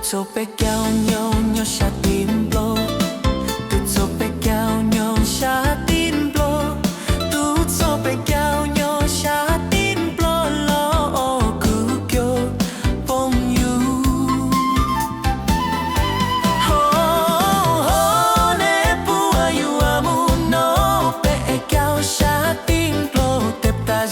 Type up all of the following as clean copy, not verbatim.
Tutto pecchiao nyo sha tin blo. Tutto pecchiao nyo sha tin blo. Tutto pecchiao nyo sha tin blo lo ku kyo pong yu. Ho ho ne pua yu amu no pecchiao sha tin blo. Tep ta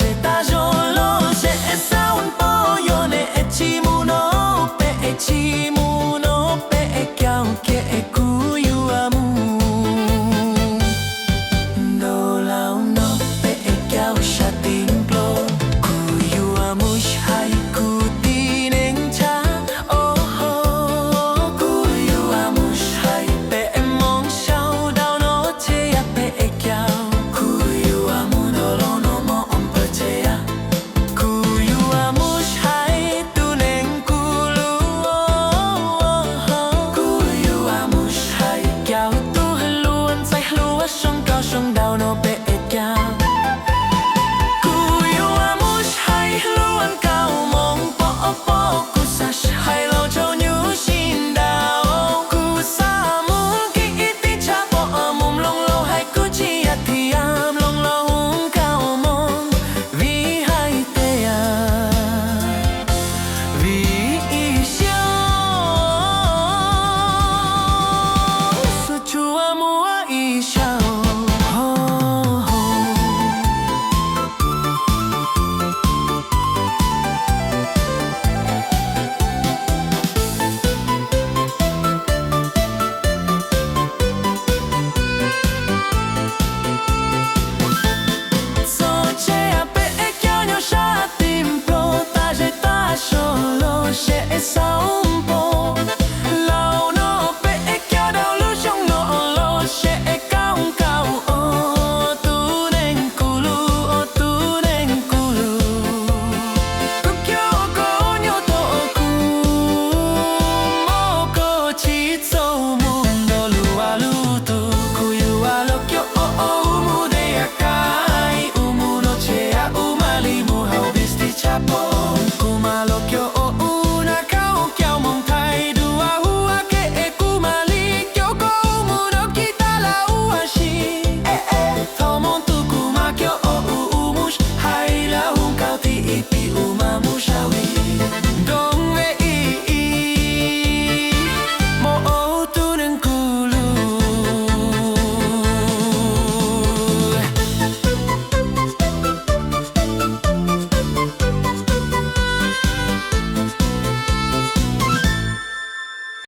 jo lo se sa un po yo ne chi mu no pe chi mu no pe chiao che ku yu amu. No lao no pe chiao sha tin blo. Ku yu amu shai ku tin en cha. Oh ho ku yu amu shai pe mong shao dao no che ya pe chiao. Ku yu amu no lo no mo on pe che ya. Ku yu amu shai tu nen ku lu. Ku yu amu shai chiao tu luôn sai lúa sông cao sông đào no pe chiao. Ku yu amu shai luôn cao mong po ku sa shai lo cho nhu xin đào. Ku sa mong ki ti cha po mong long lo hai ku chi ya thi am long lo cao mong vì hai te ya. Vì ý xiao su chu amu ý xiao. Ho ho so che a pe chiao nyo sha tim pro ta je ta solo se sa un po.